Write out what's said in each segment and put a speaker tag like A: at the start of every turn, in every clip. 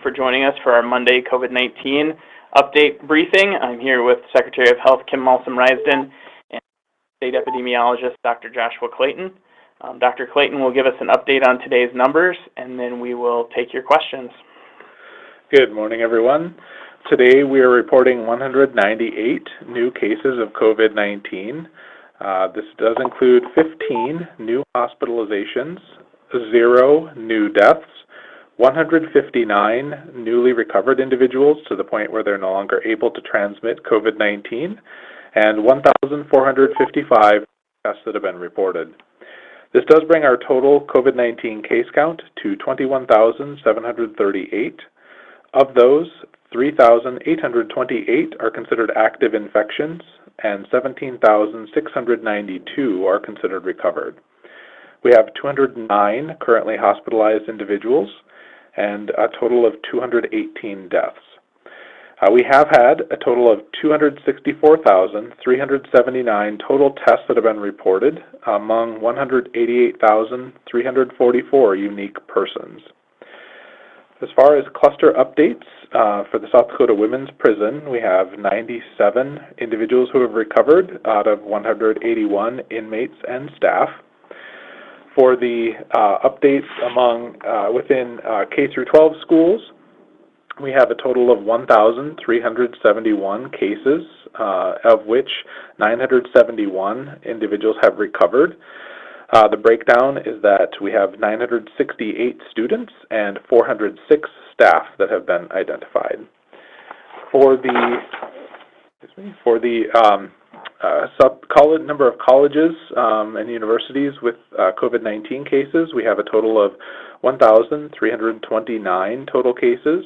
A: for joining us for our Monday COVID-19 update briefing. I'm here with Secretary of Health Kim Malsom-Risden and State Epidemiologist Dr. Joshua Clayton. Dr. Clayton will give us an update on today's numbers, and then we will take your questions.
B: Good morning, everyone. Today we are reporting 198 new cases of COVID-19. This does include 15 new hospitalizations, 0 new deaths, 159 newly recovered individuals to the point where they're no longer able to transmit COVID-19, and 1,455 tests that have been reported. This does bring our total COVID-19 case count to 21,738. Of those, 3,828 are considered active infections, and 17,692 are considered recovered. We have 209 currently hospitalized individuals and a total of 218 deaths. We have had a total of 264,379 total tests that have been reported among 188,344 unique persons. As far as cluster updates, for the South Dakota Women's Prison, we have 97 individuals who have recovered out of 181 inmates and staff. For the updates among within K through 12 schools, we have a total of 1,371 cases, of which 971 individuals have recovered. The breakdown is that we have 968 students and 406 staff that have been identified. For the number of colleges and universities with COVID-19 cases, we have a total of 1,329 total cases.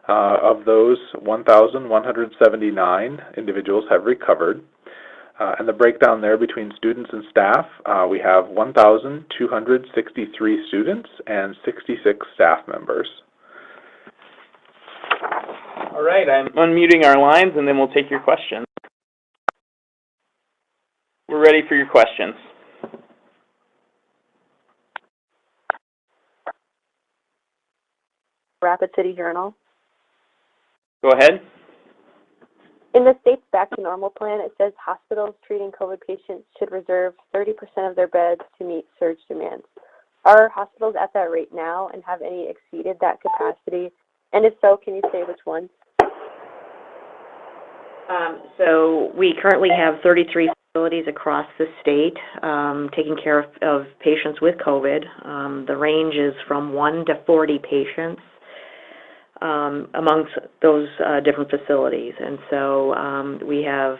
B: Of those, 1,179 individuals have recovered. And the breakdown there between students and staff, we have 1,263 students and 66 staff members.
A: All right, I'm unmuting our lines, and then we'll take your questions. We're ready for your questions.
C: Rapid City Journal.
A: Go ahead.
C: In the state's back to normal plan, it says hospitals treating COVID patients should reserve 30% of their beds to meet surge demands. Are hospitals at that rate now, and have any exceeded that capacity? And if so, can you say which ones?
D: So we currently have 33 facilities across the state taking care of patients with COVID. The range is from 1 to 40 patients amongst those different facilities. And so we have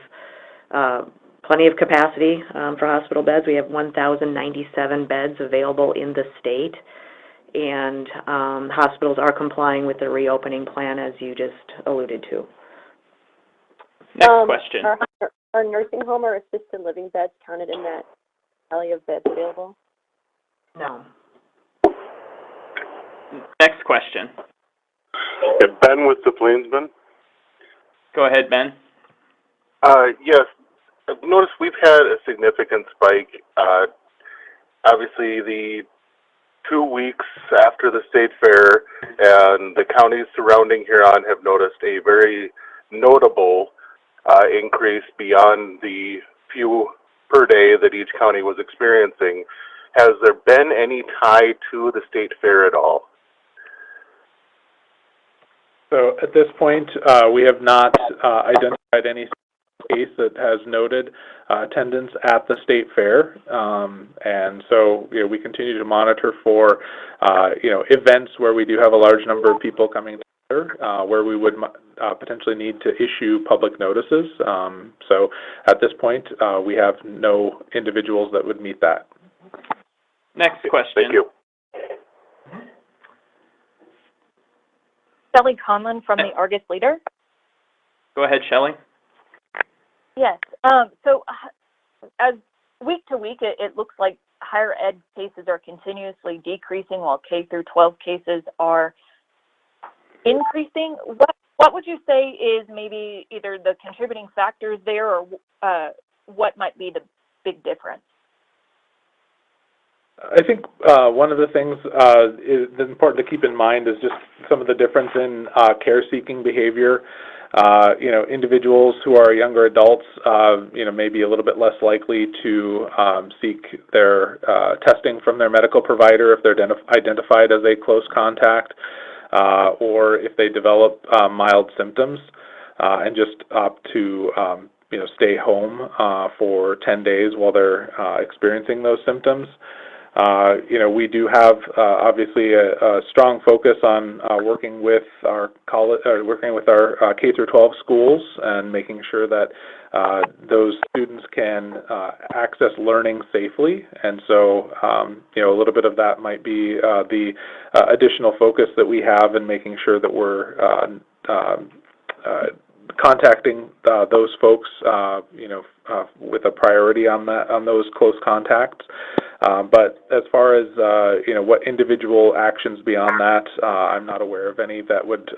D: plenty of capacity for hospital beds. We have 1,097 beds available in the state. And hospitals are complying with the reopening plan, as you just alluded to.
A: Next question.
C: Are nursing home or assisted living beds counted in that tally of beds available?
D: No.
A: Next question.
E: Yeah, Ben with the Plainsman.
A: Go ahead, Ben.
E: Yes, I've noticed we've had a significant spike. Obviously, the 2 weeks after the state fair and the counties surrounding Huron have noticed a very notable increase beyond the few per day that each county was experiencing. Has there been any tie to the state fair at all?
B: So at this point, we have not identified any case that has noted attendance at the state fair, and so we continue to monitor for events where we do have a large number of people coming together, where we would potentially need to issue public notices. So at this point, we have no individuals that would meet that.
A: Next question.
E: Thank you.
F: Shelley Conlon from the Argus Leader.
A: Go ahead, Shelley.
F: Yes. So as week to week, it looks like higher ed cases are continuously decreasing while K through 12 cases are increasing. What would you say is maybe either the contributing factors there, or what might be the big difference?
B: I think one of the things that's important to keep in mind is just some of the difference in care-seeking behavior. Individuals who are younger adults, may be a little bit less likely to seek their testing from their medical provider if they're identified as a close contact, or if they develop mild symptoms, and just opt to stay home for 10 days while they're experiencing those symptoms. We do have obviously a strong focus on working with our K through 12 schools and making sure that those students can access learning safely. And so, a little bit of that might be the additional focus that we have in making sure that we're contacting those folks, with a priority on those close contacts. But as far as what individual actions beyond that, I'm not aware of any that would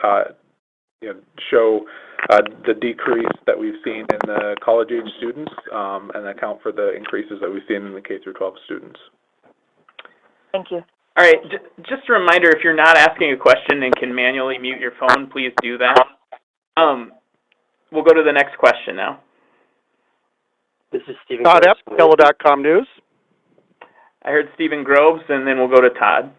B: show the decrease that we've seen in the college-age students, and account for the increases that we've seen in the K through 12 students.
F: Thank you.
A: All right, just a reminder, if you're not asking a question and can manually mute your phone, please do that. We'll go to the next question now.
G: This is Stephen
H: Todd Epp, Hello.com News.
A: I heard Stephen Groves, and then we'll go to Todd.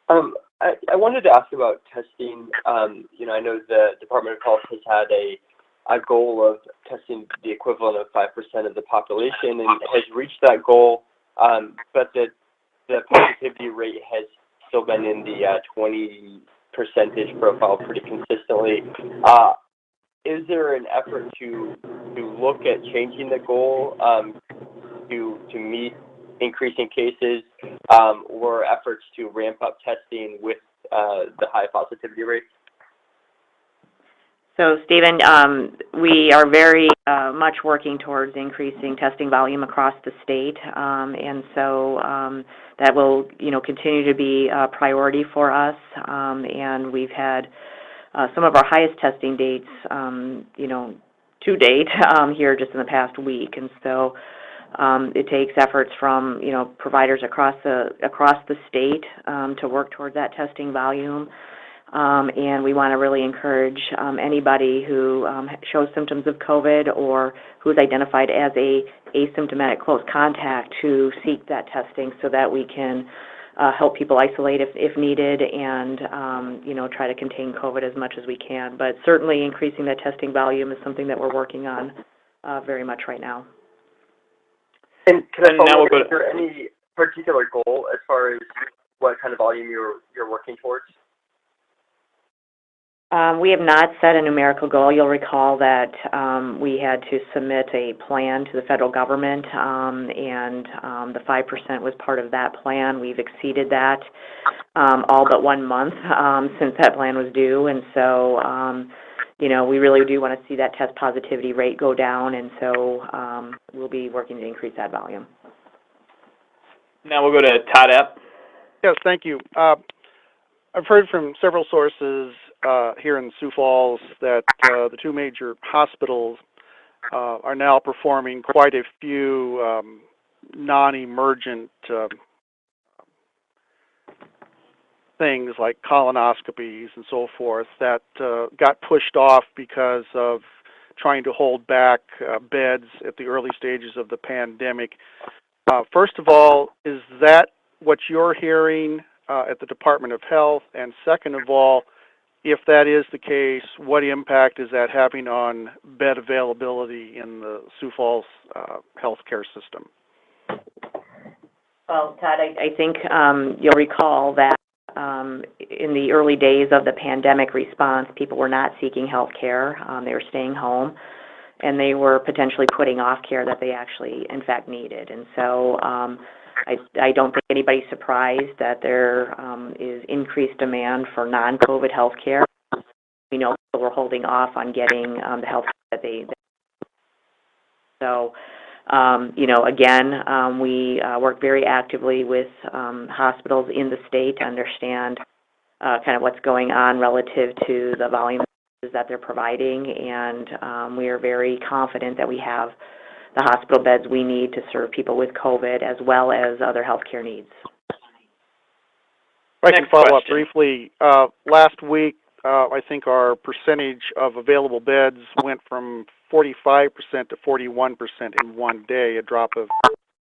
G: I wanted to ask about testing. I know the Department of Health has had a goal of testing the equivalent of 5% of the population and has reached that goal, but the positivity rate has still been in the 20% profile pretty consistently. Is there an effort to look at changing the goal to meet increasing cases, or efforts to ramp up testing with the high positivity rate?
D: So, Stephen, we are very much working towards increasing testing volume across the state, and so that will, continue to be a priority for us. And we've had some of our highest testing dates, to date here just in the past week, and so it takes efforts from providers across the state to work towards that testing volume. And we want to really encourage anybody who shows symptoms of COVID or who's identified as a asymptomatic close contact to seek that testing so that we can help people isolate if needed and, try to contain COVID as much as we can. But certainly increasing that testing volume is something that we're working on very much right now.
G: And can I follow up, is there any particular goal as far as what kind of volume you're working towards?
D: We have not set a numerical goal. You'll recall that we had to submit a plan to the federal government, and the 5% was part of that plan. We've exceeded that all but 1 month since that plan was due, and so we really do want to see that test positivity rate go down, and so we'll be working to increase that volume.
A: Now we'll go to Todd Epp.
H: Yes, thank you. I've heard from several sources here in Sioux Falls that the two major hospitals are now performing quite a few non-emergent things like colonoscopies and so forth that got pushed off because of trying to hold back beds at the early stages of the pandemic. First of all, is that what you're hearing at the Department of Health? And second of all, if that is the case, what impact is that having on bed availability in the Sioux Falls healthcare system?
D: Well, Todd, I think you'll recall that in the early days of the pandemic response, people were not seeking health care. They were staying home, and they were potentially putting off care that they actually, in fact, needed. And so I don't think anybody's surprised that there is increased demand for non-COVID health care. We know people were holding off on getting the health care that they So, again, we work very actively with hospitals in the state to understand kind of what's going on relative to the volume that they're providing, and we are very confident that we have the hospital beds we need to serve people with COVID as well as other healthcare needs.
H: I can follow up
A: question.
H: briefly. Last week, I think our percentage of available beds went from 45% to 41% in one day, a drop of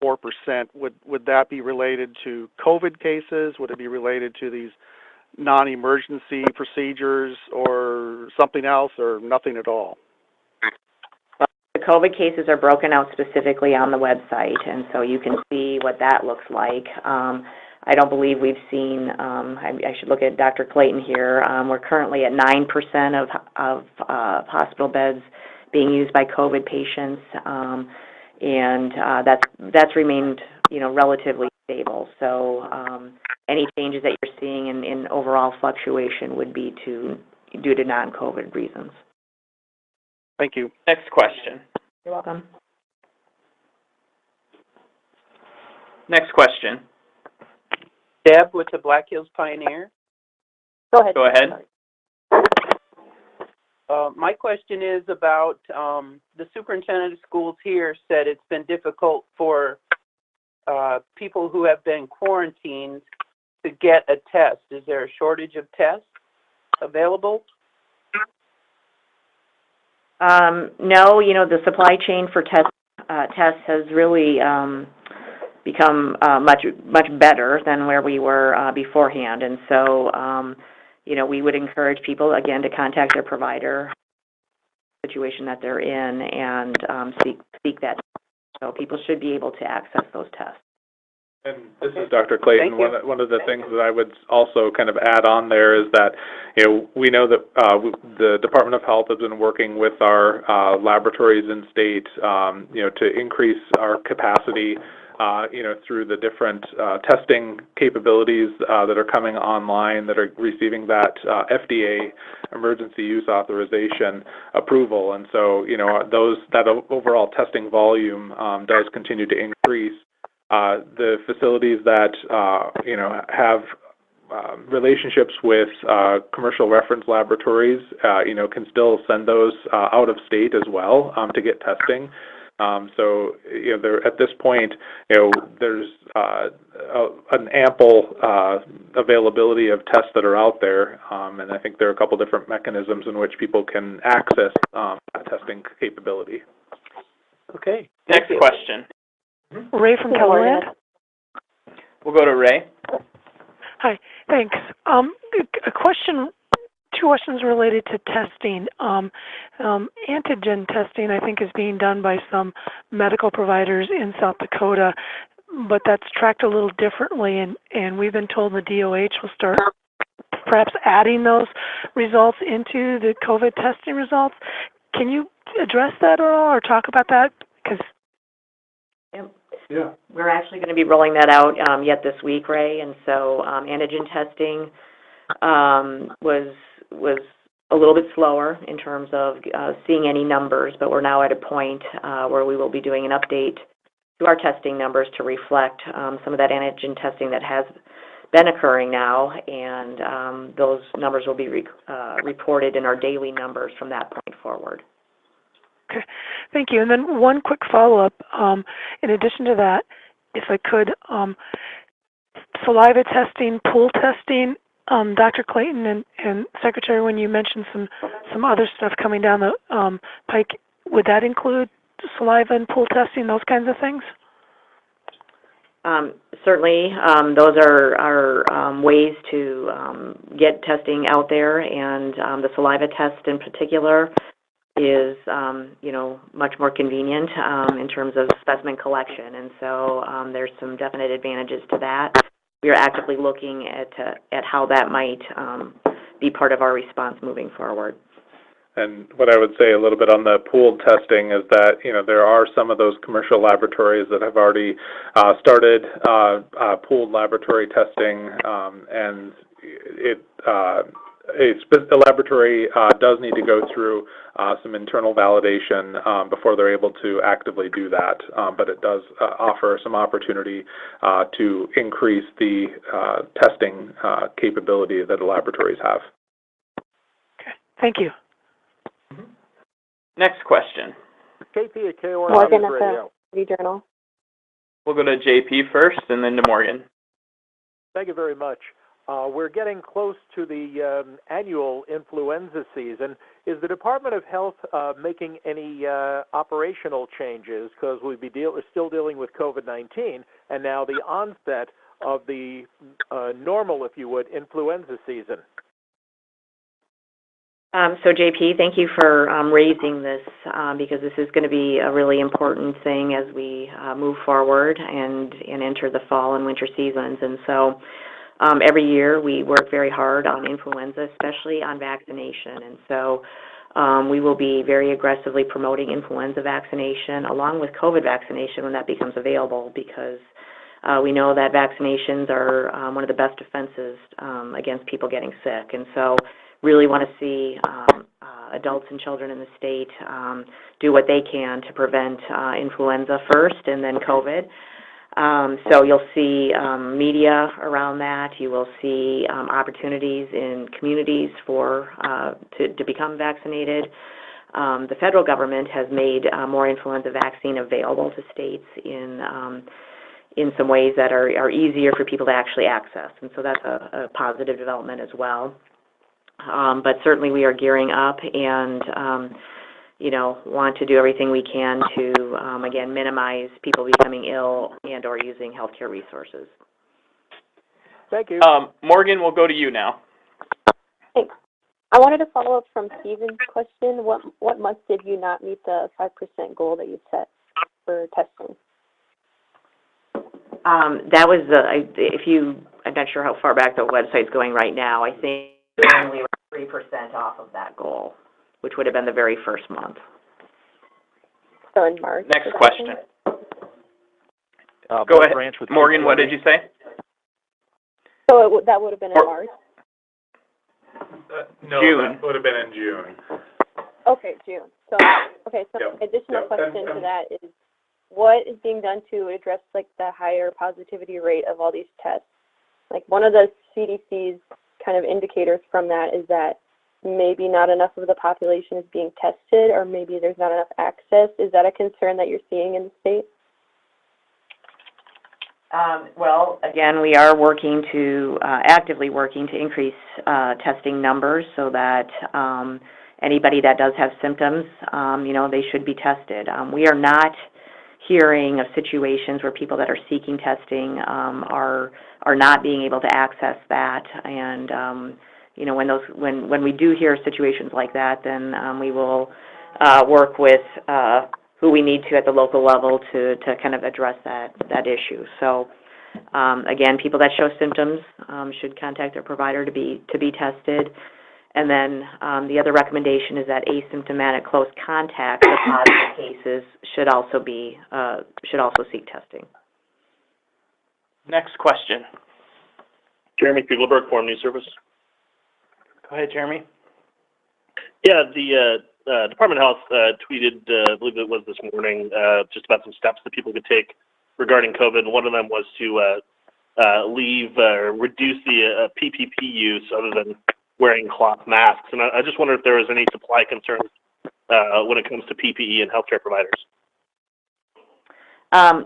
H: 4%. Would that be related to COVID cases? Would it be related to these non-emergency procedures or something else, or nothing at all?
D: The COVID cases are broken out specifically on the website, and so you can see what that looks like. I don't believe we've seen, I should look at Dr. Clayton here. We're currently at 9% of hospital beds being used by COVID patients, and that's remained, relatively stable. So any changes that you're seeing in overall fluctuation would be due to non-COVID reasons.
H: Thank you.
A: Next question.
D: You're welcome.
A: Next question.
I: Deb with the Black Hills Pioneer.
C: Go ahead.
A: Go ahead.
I: My question is about the superintendent of schools here said it's been difficult for people who have been quarantined to get a test. Is there a shortage of tests available?
D: No, the supply chain for tests has really become much better than where we were beforehand. And so, we would encourage people, again, to contact their provider, situation that they're in, and seek that. So people should be able to access those tests.
B: And this is Dr. Clayton. One of the things that I would also kind of add on there is that, we know that the Department of Health has been working with our laboratories in state, to increase our capacity, through the different testing capabilities that are coming online that are receiving that FDA emergency use authorization approval. And so, that overall testing volume does continue to increase. The facilities that, have relationships with commercial reference laboratories, can still send those out of state as well to get testing. So, at this point, there's an ample availability of tests that are out there, and I think there are a couple different mechanisms in which people can access that testing capability.
I: Okay.
A: Next question.
J: Ray from Kellerland.
A: We'll go to Ray.
J: Hi, thanks. Two questions related to testing. Antigen testing, I think, is being done by some medical providers in South Dakota, but that's tracked a little differently, and we've been told the DOH will start perhaps adding those results into the COVID testing results. Can you address that at all or talk about that?
B: Yeah.
D: We're actually going to be rolling that out yet this week, Ray, and so antigen testing was a little bit slower in terms of seeing any numbers, but we're now at a point where we will be doing an update to our testing numbers to reflect some of that antigen testing that has been occurring now, and those numbers will be reported in our daily numbers from that point forward.
J: Okay, thank you. And then one quick follow-up. In addition to that, if I could, saliva testing, pool testing, Dr. Clayton and Secretary, when you mentioned some other stuff coming down the pike, would that include saliva and pool testing, those kinds of things?
D: Certainly, those are ways to get testing out there, and the saliva test in particular is, much more convenient in terms of specimen collection, and so there's some definite advantages to that. We are actively looking at how that might be part of our response moving forward.
B: And what I would say a little bit on the pooled testing is that, there are some of those commercial laboratories that have already started pooled laboratory testing, and a laboratory does need to go through some internal validation before they're able to actively do that, but it does offer some opportunity to increase the testing capability that the laboratories have.
J: Okay, thank you.
A: Next question.
K: KP at KOR
C: Morgan
K: News
C: at the
K: Radio.
C: City Journal.
A: We'll go to JP first and then to Morgan.
K: Thank you very much. We're getting close to the annual influenza season. Is the Department of Health making any operational changes? Because we'll be still dealing with COVID-19, and now the onset of the normal, if you would, influenza season.
D: So JP, thank you for raising this because this is going to be a really important thing as we move forward and enter the fall and winter seasons. And so every year we work very hard on influenza, especially on vaccination. And so we will be very aggressively promoting influenza vaccination along with COVID vaccination when that becomes available, because we know that vaccinations are one of the best defenses against people getting sick. And so really want to see adults and children in the state do what they can to prevent influenza first and then COVID. So you'll see media around that. You will see opportunities in communities for to become vaccinated. The federal government has made more influenza vaccine available to states in some ways that are easier for people to actually access, and so that's a positive development as well. But certainly we are gearing up and want to do everything we can to, again, minimize people becoming ill and or using healthcare resources.
K: Thank you.
A: Morgan, we'll go to you now.
C: Thanks. I wanted to follow up from Stephen's question. What month did you not meet the 5% goal that you set for testing?
D: That was I'm not sure how far back the website's going right now. I think we were 3% off of that goal, which would have been the very first month.
C: So in March.
A: Next question.
K: Go ahead,
A: Morgan, what did you say?
C: So that would have been in March?
B: No,
A: June.
B: that would have been in June.
C: Okay, June. So,
B: Yep.
C: additional
B: Yep.
C: question to that is, what is being done to address, like, the higher positivity rate of all these tests? Like, one of the CDC's kind of indicators from that is that maybe not enough of the population is being tested, or maybe there's not enough access. Is that a concern that you're seeing in the state?
D: Well, again, we are working to, actively working to increase testing numbers so that anybody that does have symptoms, they should be tested. We are not hearing of situations where people that are seeking testing are not being able to access that. And, when we do hear situations like that, then we will work with who we need to at the local level to kind of address that issue. So, again, people that show symptoms should contact their provider to be tested. And then the other recommendation is that asymptomatic close contacts of positive cases should also seek testing.
A: Next question.
L: Jeremy Kugelberg, Forum News Service.
A: Go ahead, Jeremy.
L: Yeah, the Department of Health tweeted, I believe it was this morning, just about some steps that people could take regarding COVID. And one of them was to reduce the PPP use other than wearing cloth masks. And I just wonder if there was any supply concerns when it comes to PPE and healthcare providers.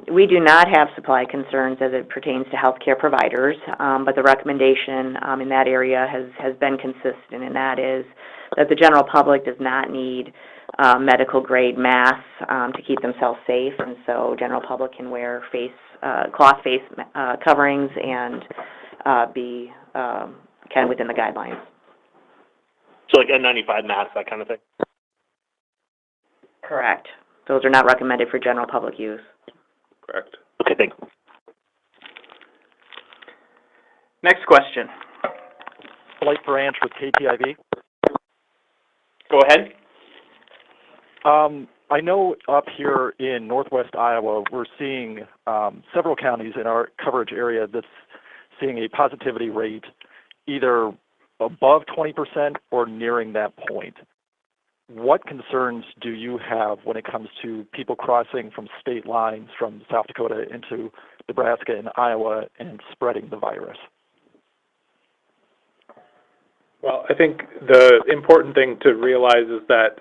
D: We do not have supply concerns as it pertains to healthcare providers, but the recommendation in that area has been consistent, and that is that the general public does not need medical-grade masks to keep themselves safe, and so general public can wear cloth face coverings and be kind of within the guidelines.
L: So like N95 masks, that kind of thing?
D: Correct. Those are not recommended for general public use.
B: Correct.
L: Okay, thanks.
A: Next question.
K: Blake Branch with KPIV.
A: Go ahead.
K: I know up here in northwest Iowa, we're seeing several counties in our coverage area that's seeing a positivity rate either above 20% or nearing that point. What concerns do you have when it comes to people crossing from state lines from South Dakota into Nebraska and Iowa and spreading the virus?
B: Well, I think the important thing to realize is that,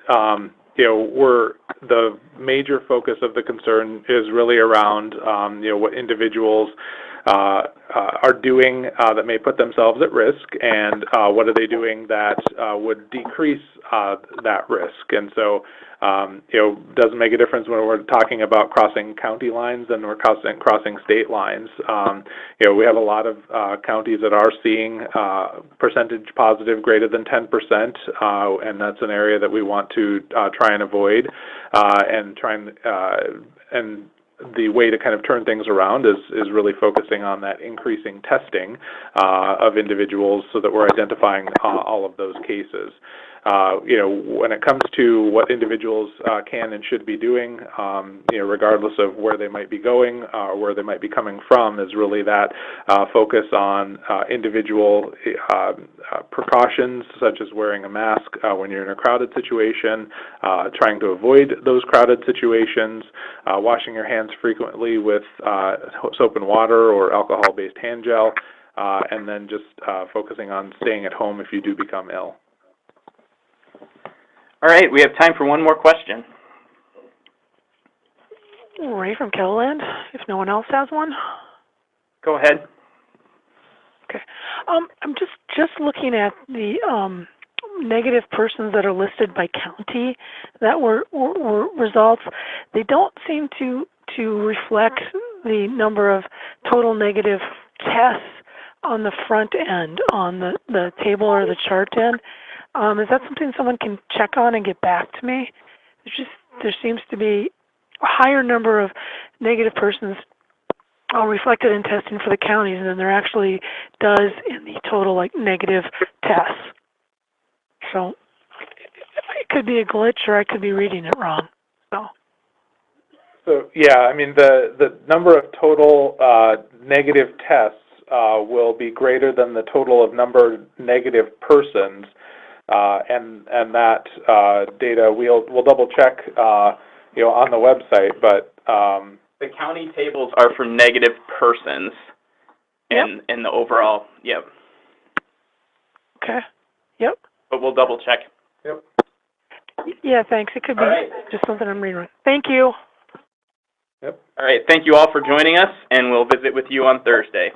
B: the major focus of the concern is really around, what individuals are doing that may put themselves at risk, and what are they doing that would decrease that risk. And so, doesn't make a difference when we're talking about crossing county lines and we're crossing state lines. We have a lot of counties that are seeing percentage positive greater than 10%, and that's an area that we want to try and avoid, and the way to kind of turn things around is really focusing on that increasing testing of individuals so that we're identifying all of those cases. When it comes to what individuals can and should be doing, regardless of where they might be going or where they might be coming from, is really that focus on individual precautions, such as wearing a mask when you're in a crowded situation, trying to avoid those crowded situations, washing your hands frequently with soap and water or alcohol-based hand gel, and then just focusing on staying at home if you do become ill.
A: All right, we have time for one more question.
J: Ray from Kettleland, if no one else has one.
A: Go ahead.
J: Okay. I'm just looking at the negative persons that are listed by county that were results. They don't seem to reflect the number of total negative tests on the front end, on the table or the chart end. Is that something someone can check on and get back to me? There seems to be a higher number of negative persons reflected in testing for the counties than there actually does in the total negative tests. So it could be a glitch, or I could be reading it wrong.
B: So yeah, I mean the number of total negative tests will be greater than the total of number of negative persons. And that data we'll double check, on the website. But
A: the county tables are for negative persons, and in the overall. Yep.
J: Okay. Yep.
A: But we'll double check.
B: Yep.
J: Yeah. Thanks. It could be just something I'm reading. Thank you.
B: Yep.
A: All right. Thank you all for joining us, and we'll visit with you on Thursday.